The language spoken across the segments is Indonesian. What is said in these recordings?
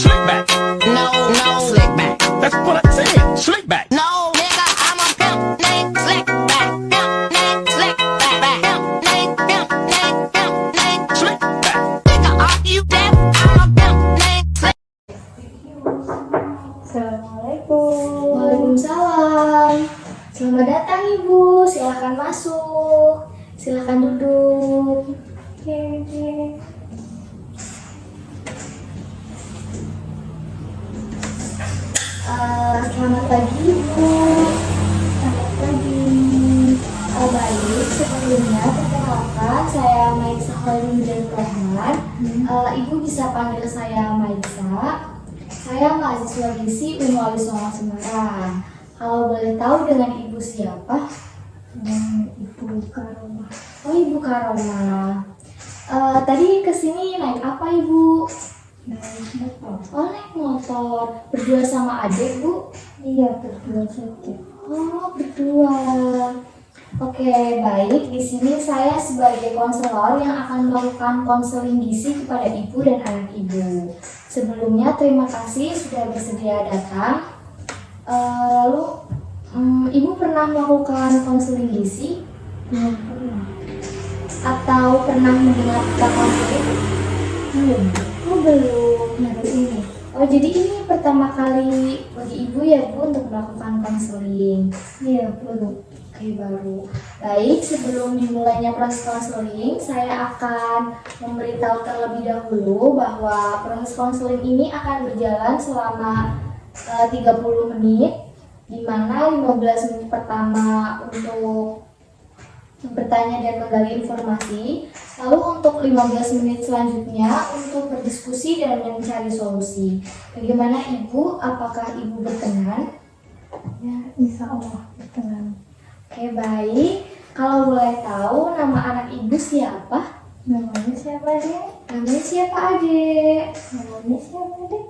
Slick back. No, slick back. That's what I said. Slick back. No, nigga, I'm a pimp named Slick back. Pimp named Slick back. Pimp named Slick back. Nigga, are you deaf? I'm a pimp named Slick. Assalamualaikum. Waalaikumsalam. Selamat datang Ibu, silahkan masuk. Silahkan duduk. Selamat pagi Ibu. Selamat pagi. Baik, sebelumnya perkenalkan saya Maisa Khairul Rahman. Ibu bisa panggil saya Maisa. Saya mahasiswa gizi Unwali Songo Semarang. Kalau boleh tahu dengan Ibu siapa? Ibu Karoma. Oh, Ibu Karoma. Tadi kesini naik apa Ibu? Naik motor. Oh, naik motor. Berdua sama adik Bu? Iya, berdua saja. Oh, berdua. Oke, baik. Di sini saya sebagai konselor yang akan melakukan konseling gizi kepada Ibu dan anak Ibu. Sebelumnya terima kasih sudah bersedia datang. Lalu Ibu pernah melakukan konseling gizi? Belum pernah. Atau pernah mendengar tentang konseling? Belum. Oh, belum. Baru ini. Oh, jadi ini pertama kali bagi Ibu ya Bu untuk melakukan konseling. Iya, baru. Oke, baru. Baik, sebelum dimulainya proses konseling, saya akan memberitahu terlebih dahulu bahwa proses konseling ini akan berjalan selama 30 menit, di mana 15 menit pertama untuk bertanya dan menggali informasi, lalu untuk 15 menit selanjutnya untuk berdiskusi dan mencari solusi. Bagaimana Ibu? Apakah Ibu berkenan? Ya, insya Allah berkenan. Oke, baik. Kalau boleh tahu nama anak Ibu siapa? Namanya siapa, Dek? Namanya siapa, Adek? Namanya siapa, Dek?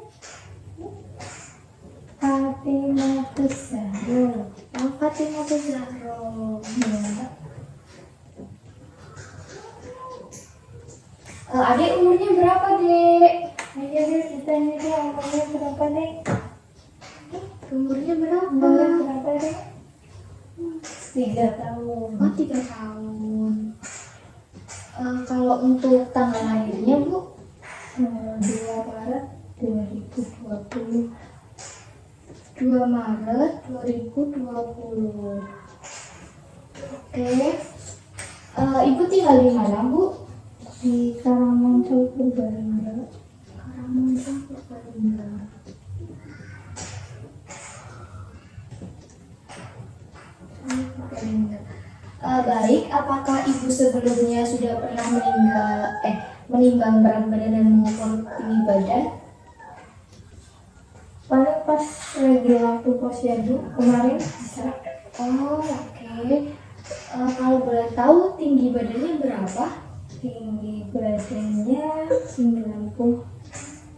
Fatimah Zahra. Oh, Fatimah Zahra. Iya. Adek umurnya berapa, Dek? Ayo, Dek, ditanya dia umurnya berapa, Dek? Umurnya berapa? Umurnya berapa, Dek? 3 tahun. Oh, 3 tahun. Kalau untuk tanggal lahirnya, Bu? 2 Maret 2020. 2 Maret 2020. Oke. Ibu tinggal di mana, Bu? Di Karangmongso, Purbalingga. Karangmongso, Purbalingga. Baik, apakah Ibu sebelumnya sudah pernah menimbang berat badan dan mengukur tinggi badan? Paling pas lagi waktu posyandu kemarin bisa. Oh, oke. Kalau boleh tahu tinggi badannya berapa? Tinggi badannya 90,6.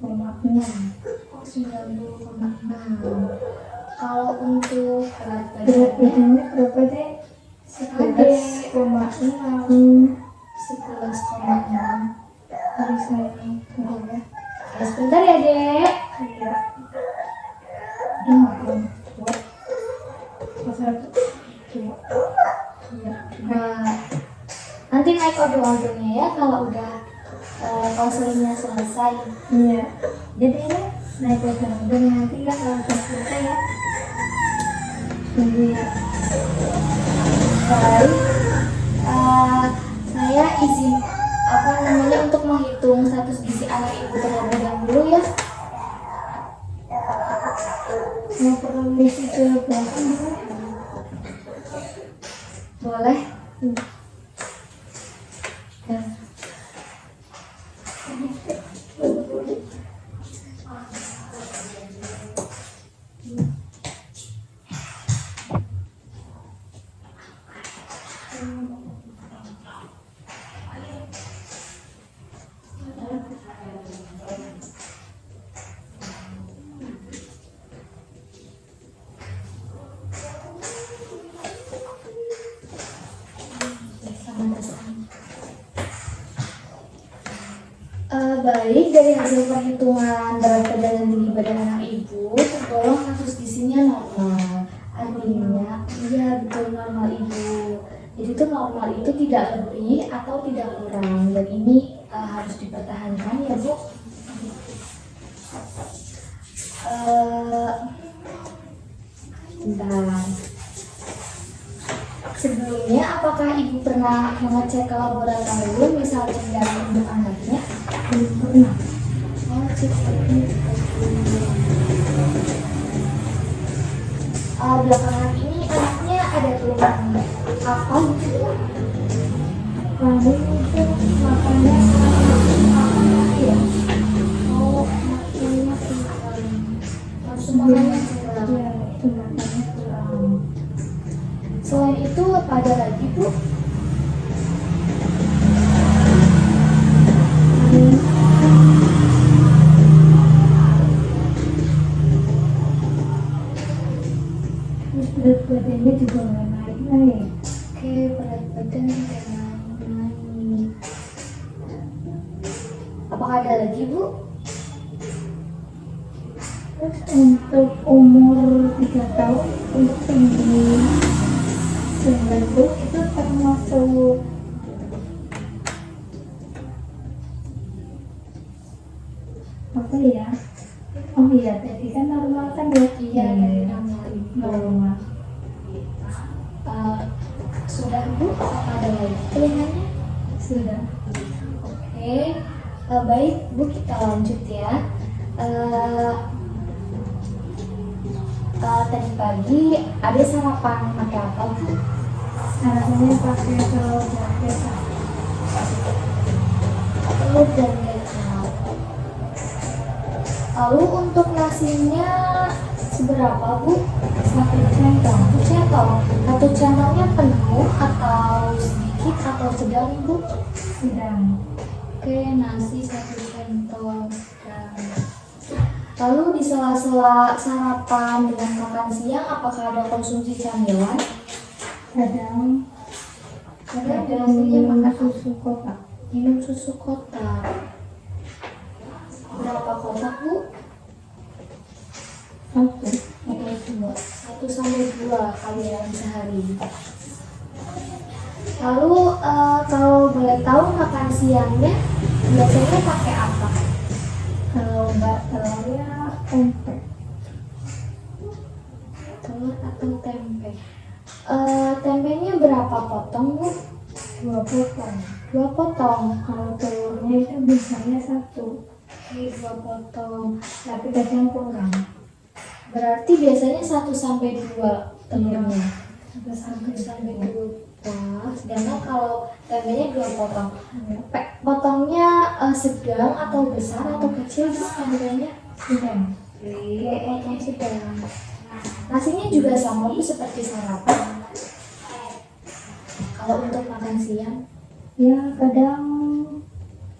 Oh, 90,6. Kalau untuk berat Berat badannya badannya berapa, Dek? 11,6. 11,6. 11,6. Harus saya dulu ya. Sebentar ya, Dek. Iya. Udah makan. Buat. Satu. Dua. Iya. Nanti naik odol-odolnya ya kalau udah konselingnya selesai. Iya. Jadi ini naik odol nanti ya kalau udah selesai ya. Tunggu ya. Baik, saya izin untuk menghitung status gizi anak Ibu terlebih dahulu ya. Mau permisi ke belakang dulu. Boleh? Ya. Baik, dari hasil perhitungan berat badan dan badan anak ibu tergolong kasus gizinya normal. Artinya, iya betul normal ibu. Jadi itu normal itu tidak lebih atau tidak kurang, dan ini harus dipertahankan ya Bu. Bentar. Sebelumnya, apakah ibu pernah mengecek ke laboratorium misalnya dari untuk anaknya? Belum pernah. Oh, cek ini. Belakangan ini anaknya ada keluhan apa gitu? Paling itu makannya apa ya? Oh, makannya kurang. Langsung makannya kurang. Ya, itu makannya kurang. Selain itu ada lagi Bu? Terus berat badannya juga nggak naik-naik. Oke, berat badan tidak naik. Apakah ada lagi Bu? Terus untuk umur 3 tahun untuk tinggi 90 itu termasuk apa ya? Oh iya, tadi kan normal kan ya? Iya, normal. Normal. Sudah Bu? Apa ada lagi keluhannya? Sudah. Oke, baik Bu, kita lanjut ya. Tadi pagi ada sarapan pakai apa Bu? Sarapannya pakai telur dan kecap. Telur dan kecap. Lalu untuk nasinya seberapa Bu? 1 centong. 1 centong. 1 centongnya penuh atau sedikit atau sedang Bu? Sedang. Oke, nasi 1 centong sedang. Lalu di sela-sela sarapan dengan makan siang, apakah ada konsumsi camilan? Kadang Biasanya minum makan susu kotak. minum susu kotak. Berapa kotak Bu? 1 1 sampai 2 kali dalam sehari. Lalu kalau boleh tahu makan siangnya biasanya pakai apa? Kalau nggak telurnya tempe. Telur atau tempe? Tempenya berapa potong Bu? 2 potong. 2 potong. Kalau telurnya itu biasanya 1, Oke, 2 potong. tapi kadang kurang. Berarti biasanya 1 sampai 2 telurnya. 1 1 sampai sampai 2. 2. Sedangkan kalau tempenya 2 potong. Ya, Potongnya sedang atau besar atau kecil Bu tempenya? sedang. 2 potong sedang. Nasinya juga sama Bu seperti sarapan. Kalau untuk makan siang, Ya kadang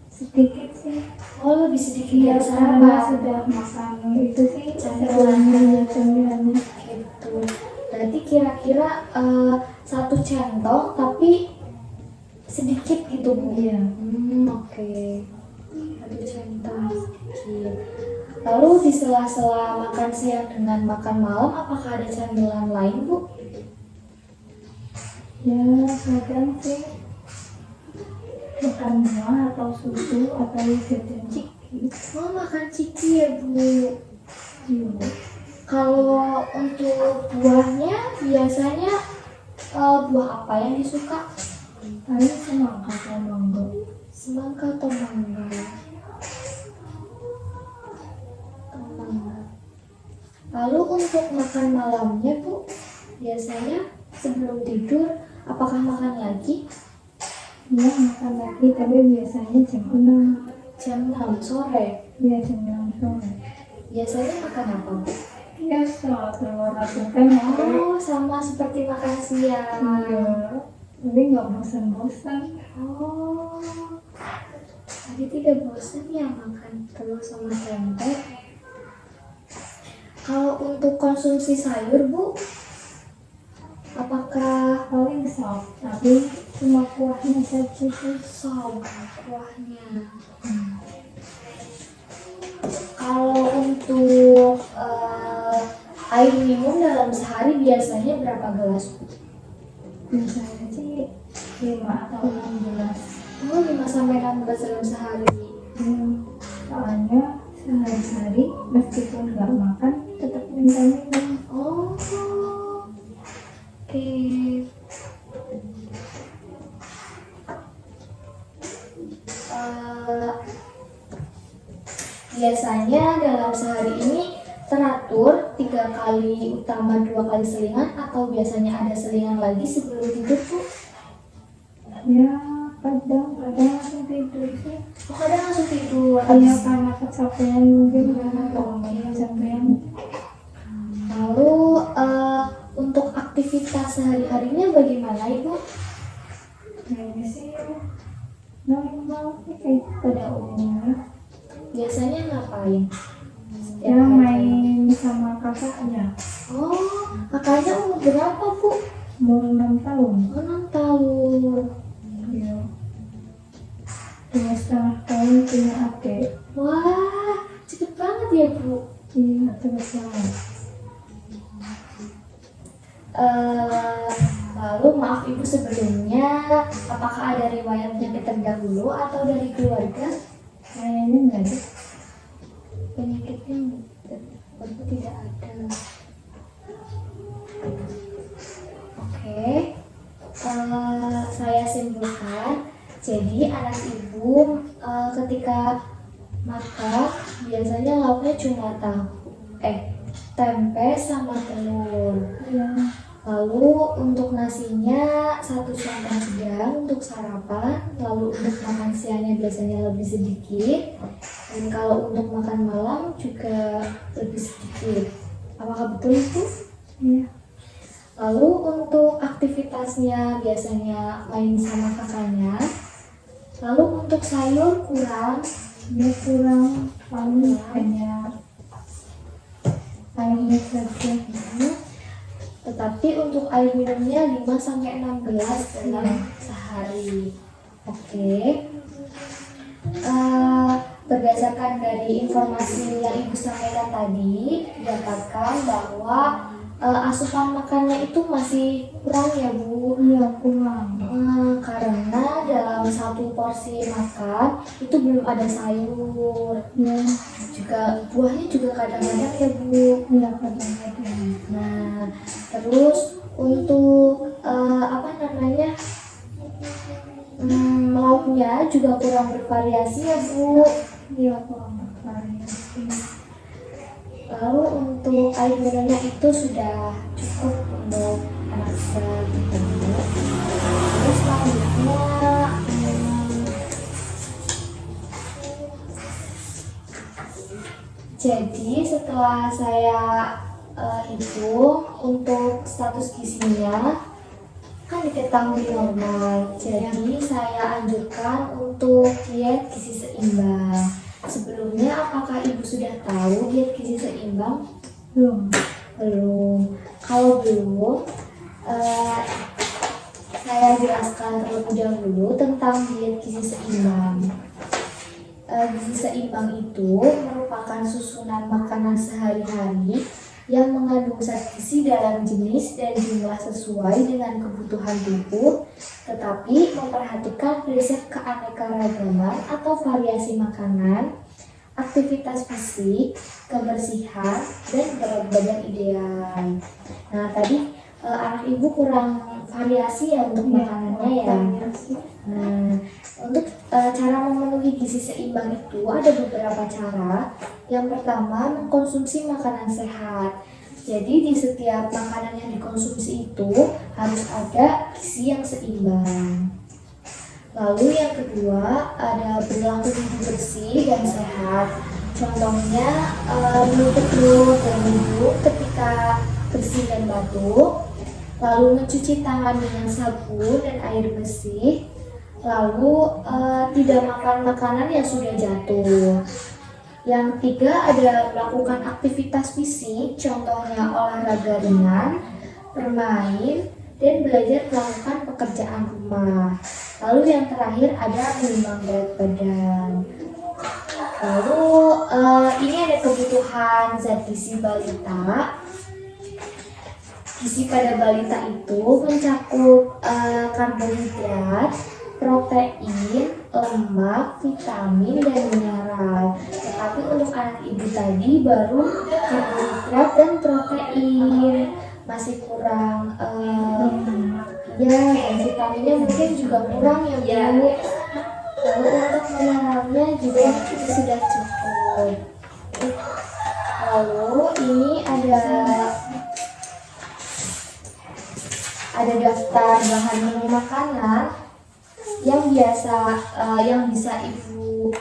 sedikit sih. oh lebih sedikit Ya dari karena sarapan. sudah makan itu sih Camilannya. camilannya. Gitu. Berarti kira-kira 1 centong tapi sedikit gitu Bu. Iya. Oke. 1 centong sedikit. Lalu di sela-sela makan siang dengan makan malam, apakah ada camilan lain Bu? Ya kadang sih makan buah atau susu atau jajan ciki. Oh, makan ciki ya Bu. Iya. Kalau untuk buahnya biasanya buah apa yang disuka? Paling semangka atau mangga. Semangka atau mangga? Lalu untuk makan malamnya Bu, biasanya sebelum tidur apakah makan lagi? Ya makan lagi tapi biasanya jam 6. Jam 6 sore. Ya jam 6 sore. Biasanya makan apa Bu? Biasa telur atau tempe. Oh, sama seperti makan siang. Iya. Tapi nggak bosan-bosan. Oh, tadi tidak bosan ya makan telur sama tempe. Kalau untuk konsumsi sayur Bu, apakah Paling sop, tapi cuma kuahnya saja sih. sop kuahnya? Kalau untuk air minum dalam sehari biasanya berapa gelas? Misalnya sih 5 atau 16. Oh, 5 sampai 16 dalam sehari. Soalnya sehari-hari meskipun nggak makan tetap minta minum. Oh, oke. Eh, Biasanya dalam sehari ini teratur 3 kali utama 2 kali selingan atau biasanya ada selingan lagi sebelum tidur tuh? Ya kadang-kadang langsung tidur sih. Oh, kadang langsung tidur. Iya karena kecapean mungkin kecapean. Lalu untuk aktivitas sehari-harinya bagaimana Ibu? Kayaknya sih normal sih kayak pada umumnya. Biasanya ngapain? Ya main sama kakaknya. Oh, kakaknya umur berapa Bu? Umur 6 tahun. Oh, 6 tahun. Iya. 2,5 tahun punya adik. Wah, cepet banget ya Bu. Iya terus banget. Lalu maaf Ibu sebelumnya, apakah ada riwayat penyakit terdahulu atau dari keluarga? Kayaknya enggak ada. Penyakitnya tidak ada. Oke, saya simpulkan. Jadi anak Ibu ketika makan biasanya lauknya cuma tempe sama telur. Iya. Lalu untuk nasinya 1 sendok sedang untuk sarapan. Lalu untuk makan siangnya biasanya lebih sedikit. Dan kalau untuk makan malam juga lebih sedikit. Apakah betul itu? Iya. Lalu untuk aktivitasnya biasanya main sama kakaknya. Lalu untuk sayur kurang. Dia kurang paling hanya airnya saja. Tetapi untuk air minumnya 5 sampai 6 gelas dalam sehari. Oke. Berdasarkan dari informasi yang Ibu sampaikan tadi, didapatkan bahwa asupan makannya itu masih kurang ya Bu. Iya kurang. Karena dalam 1 porsi makan itu belum ada sayur. Iya. Juga buahnya juga kadang-kadang ya Bu. Iya kadang-kadang. Nah, terus untuk lauknya juga kurang bervariasi ya Bu. Iya kurang bervariasi. Lalu untuk air minumnya itu sudah cukup untuk anak tersebut. Terus selanjutnya jadi setelah saya hitung untuk status gizinya kan diketahui normal, jadi saya anjurkan untuk diet gizi seimbang. Sebelumnya apakah Ibu sudah tahu diet gizi seimbang? Belum. Belum. Kalau belum, saya jelaskan terlebih dahulu tentang diet gizi seimbang. Gizi seimbang itu merupakan susunan makanan sehari-hari yang mengandung zat gizi dalam jenis dan jumlah sesuai dengan kebutuhan tubuh, tetapi memperhatikan prinsip keanekaragaman atau variasi makanan, aktivitas fisik, kebersihan, dan berat badan ideal. Nah, tadi anak Ibu kurang variasi ya untuk makanannya ya. Nah, untuk cara memenuhi gizi seimbang itu ada beberapa cara. Yang pertama, mengkonsumsi makanan sehat. Jadi di setiap makanan yang dikonsumsi itu harus ada gizi yang seimbang. Lalu yang kedua, ada perilaku hidup bersih dan sehat. Contohnya menutup dan duduk ketika bersih dan batuk. Lalu mencuci tangan dengan sabun dan air bersih. Lalu tidak makan makanan yang sudah jatuh. Yang ketiga ada melakukan aktivitas fisik, contohnya olahraga ringan, bermain, dan belajar melakukan pekerjaan rumah. Lalu yang terakhir ada menimbang berat badan. Lalu ini ada kebutuhan zat gizi balita. gizi pada balita itu mencakup karbohidrat, protein, lemak, vitamin, dan mineral. Tetapi untuk anak ibu tadi baru karbohidrat dan protein, masih kurang ya, dan vitaminnya mungkin juga kurang ya Bu. Lalu untuk mineralnya juga itu sudah cukup. Lalu ini ada daftar bahan menu makanan yang bisa ibu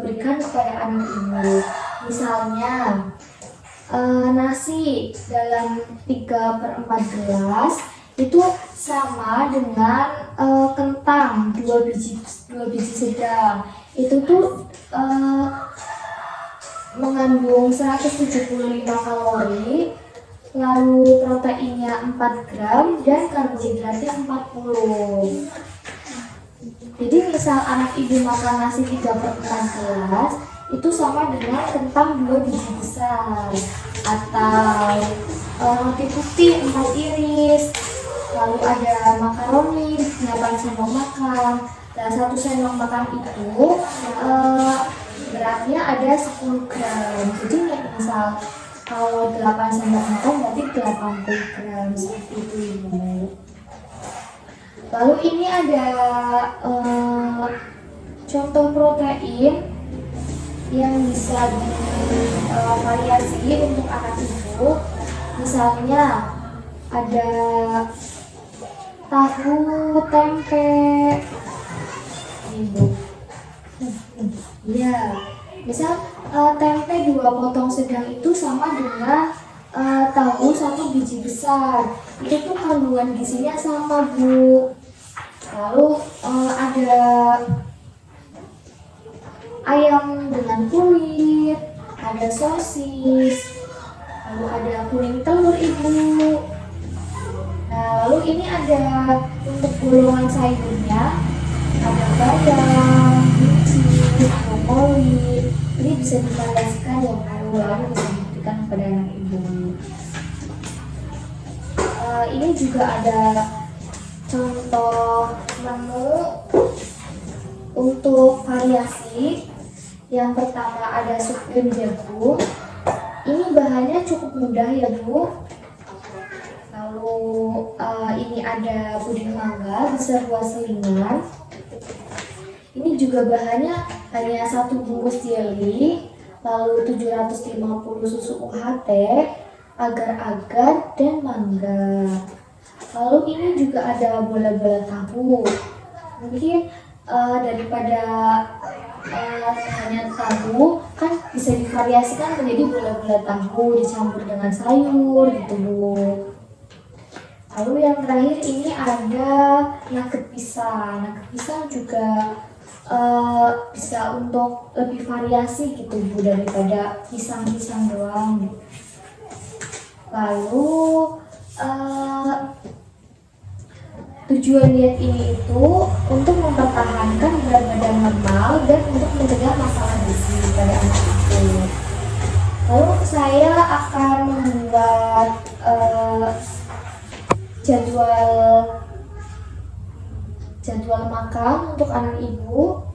berikan kepada anak ibu. Misalnya nasi dalam 3/4 gelas itu sama dengan kentang 2 biji sedang. Itu tuh mengandung 175 kalori, lalu proteinnya 4 gram dan karbohidratnya 40. Jadi misal anak ibu makan nasi 3/4 gelas itu sama dengan kentang 2 biji besar, atau roti putih 4 iris, lalu ada makaroni 8 sendok makan. Nah, 1 sendok makan itu beratnya ada 10 gram. Jadi misal kalau 8 sendok makan berarti 80 gram, seperti itu Ibu. Lalu ini ada contoh protein yang bisa divariasi untuk anak ibu. Misalnya ada tahu, tempe, Ibu. Ya, misal tempe 2 potong sedang itu sama dengan tahu 1 biji besar. Itu tuh kandungan gizinya sama Bu. Lalu ada ayam dengan kulit, ada sosis, lalu ada kuning telur Ibu. Nah, lalu ini ada untuk golongan sayurnya, ada bayam, biji, brokoli. Ini bisa divariasikan ya Bu, lalu bisa diberikan kepada anak ibu. Ini juga ada contoh menu untuk variasi. Yang pertama ada sup krim jagung. Ini bahannya cukup mudah ya Bu. Lalu ini ada puding mangga besar 2 selingan. Ini juga bahannya hanya 1 bungkus jelly, lalu 750 susu UHT, agar-agar, dan mangga. Lalu ini juga ada bola-bola tahu. Mungkin daripada hanya tahu kan bisa divariasikan menjadi bola-bola tahu dicampur dengan sayur gitu Bu. Lalu yang terakhir ini ada nugget pisang. Nugget pisang juga bisa untuk lebih variasi gitu Bu daripada pisang-pisang doang. Lalu tujuan diet ini itu untuk mempertahankan berat badan normal dan untuk mencegah masalah gizi pada anak itu. Lalu saya akan membuat jadwal makan untuk anak ibu.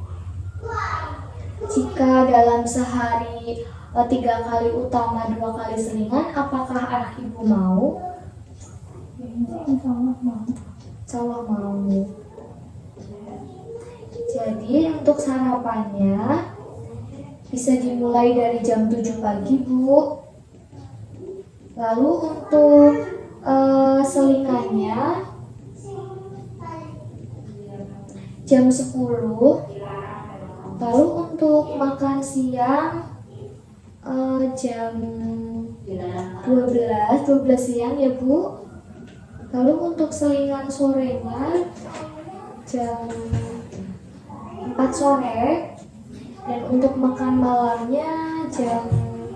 Jika dalam sehari 3 kali utama 2 kali selingan, apakah anak ibu mau? Insya Allah mau. Jadi untuk sarapannya bisa dimulai dari jam 7 pagi Bu. Lalu untuk selingannya jam 10. Lalu untuk makan siang jam 12 siang ya Bu. Lalu untuk selingan sorenya jam 4 sore. Dan untuk makan malamnya jam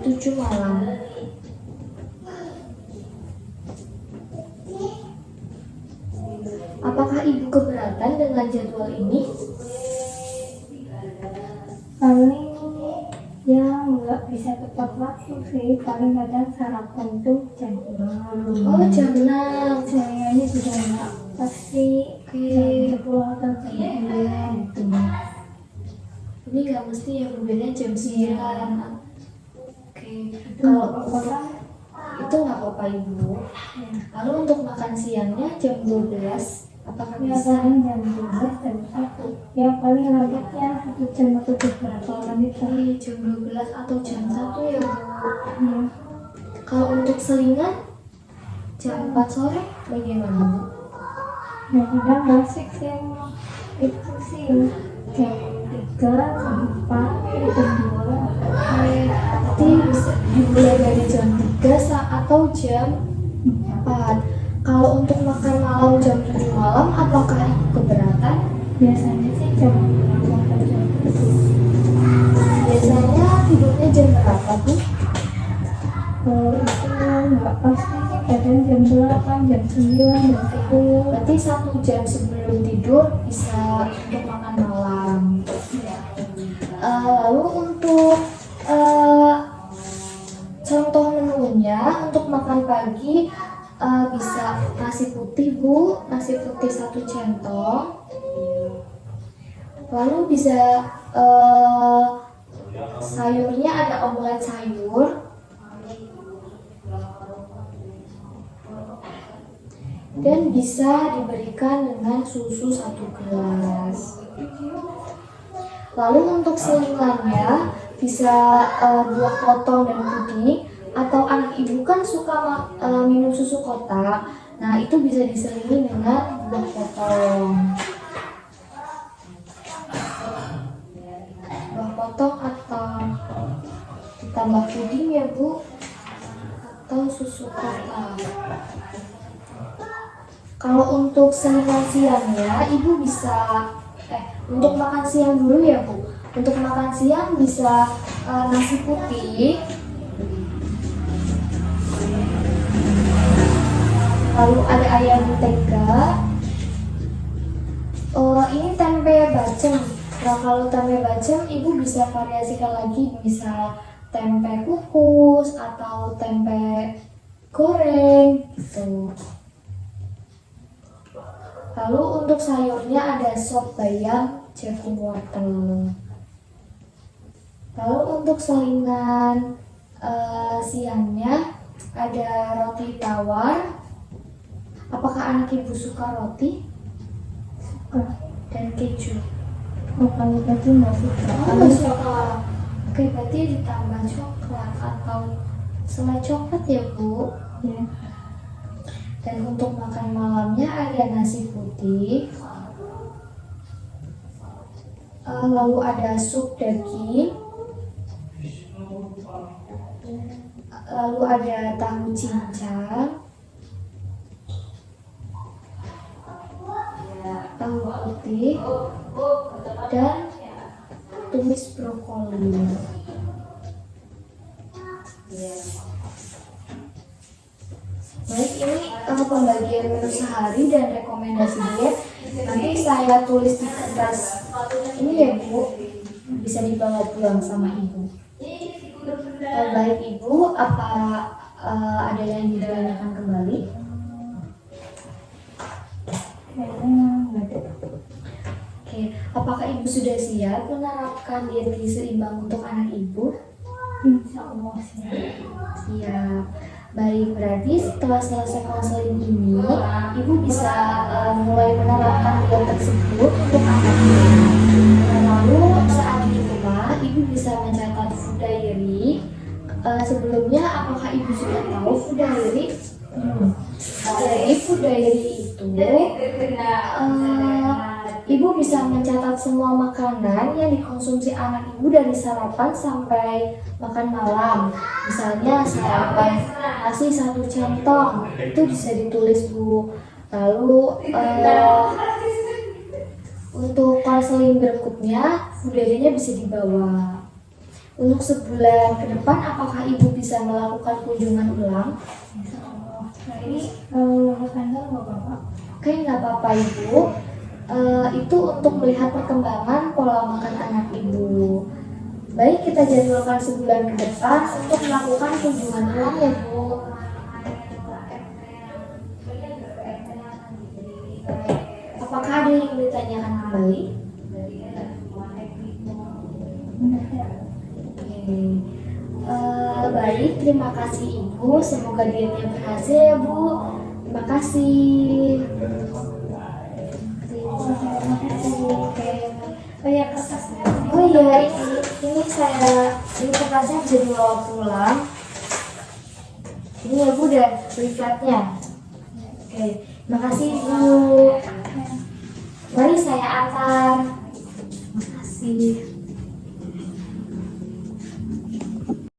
7 malam. Apakah ibu keberatan dengan jadwal ini? Paling ya nggak bisa tepat waktu sih, paling kadang sarapan tuh jam 6. Oh, jam 6. Sayangnya juga nggak pasti jam 10 atau jam 9 gitu. Ini nggak mesti ya, Bu, bedanya jam 9. Oke, Itu kalau nggak apa-apa. itu nggak apa-apa Ibu. Lalu untuk makan siangnya jam 12, apakah Ya bisa? paling jam 12, jam 1. Ya paling lambatnya 1 jam atau beberapa menit lah. Jam 12 atau jam 1 ya, Bu. Ya. Kalau untuk selingan jam 4 sore bagaimana, Bu? Ya kadang masih yang itu sih jam 3, jam 4, jam 2. Nanti bisa dimulai dari jam 3 atau jam 4. Kalau untuk makan malam jam 7 malam, apakah Ibu keberatan? Biasanya sih jam 6 atau jam 7. Biasanya tidurnya jam berapa, Bu? Itu nggak pasti sih, kadang jam 8, jam 9, jam 10. Berarti 1 jam sebelum tidur bisa untuk makan malam. Lalu untuk contoh menunya untuk makan pagi bisa nasi putih, Bu, nasi putih 1 centong. Lalu bisa sayurnya ada omelet sayur. Dan bisa diberikan dengan susu 1 gelas. Lalu untuk selingannya bisa buah potong dan puding, atau anak ibu kan suka minum susu kotak. Nah, itu bisa diselingi dengan buah potong. Buah potong atau ditambah puding ya, Bu, atau susu kotak. Kalau untuk selingan siangnya, ibu bisa untuk makan siang dulu ya, Bu. Untuk makan siang bisa nasi putih, lalu ada ayam mentega. Ini tempe bacem. Nah, kalau tempe bacem, ibu bisa variasikan lagi, bisa tempe kukus atau tempe goreng gitu. Lalu untuk sayurnya ada sop bayam, jagung wortel. Lalu untuk selingan siangnya ada roti tawar. Apakah anak ibu suka roti? Suka. Dan keju? Kalau tadi nggak suka. Nggak suka. Oke, berarti ditambah coklat atau selai coklat ya, Bu? Ya. Dan untuk makan malamnya ada nasi putih, lalu ada sup daging, lalu ada tahu cincang, tahu putih, dan tumis brokoli. Baik, ini pembagian menu sehari dan rekomendasi diet. Nanti saya tulis di kertas ini ya, Bu. Bisa dibawa pulang sama ibu. Baik ibu, apa ada yang ditanyakan kembali? Kayaknya nggak ada. Oke, apakah ibu sudah siap menerapkan diet gizi seimbang untuk anak ibu? Insya Allah sih. Siap. Baik, berarti setelah selesai konseling ini, ibu bisa mulai menerapkan diet tersebut untuk anaknya. Lalu saat di rumah, ibu bisa mencatat food diary. Sebelumnya, apakah ibu sudah tahu food diary? Jadi food diary itu ibu bisa mencatat semua makanan yang dikonsumsi anak ibu dari sarapan sampai makan malam. Misalnya sarapan nasi 1 centong, itu bisa ditulis, Bu. Lalu untuk konseling berikutnya, food diary-nya bisa dibawa. Untuk sebulan ke depan, apakah ibu bisa melakukan kunjungan ulang? Nah ini kalau kantor nggak apa-apa. Oke, nggak apa-apa ibu. Itu untuk melihat perkembangan pola makan anak ibu. Baik, kita jadwalkan sebulan ke depan untuk melakukan kunjungan ulang ya Bu. Apakah ada yang ingin ditanyakan kembali? Oke. Baik, terima kasih Ibu. Semoga dietnya berhasil ya Bu. Terima kasih. Terima kasih. Oke. Oh ya, kertasnya. Oh iya, ini kertasnya bisa dibawa pulang. Ini ya Bu, udah leafletnya. Oke, terima kasih Bu. Mari saya antar. Terima kasih.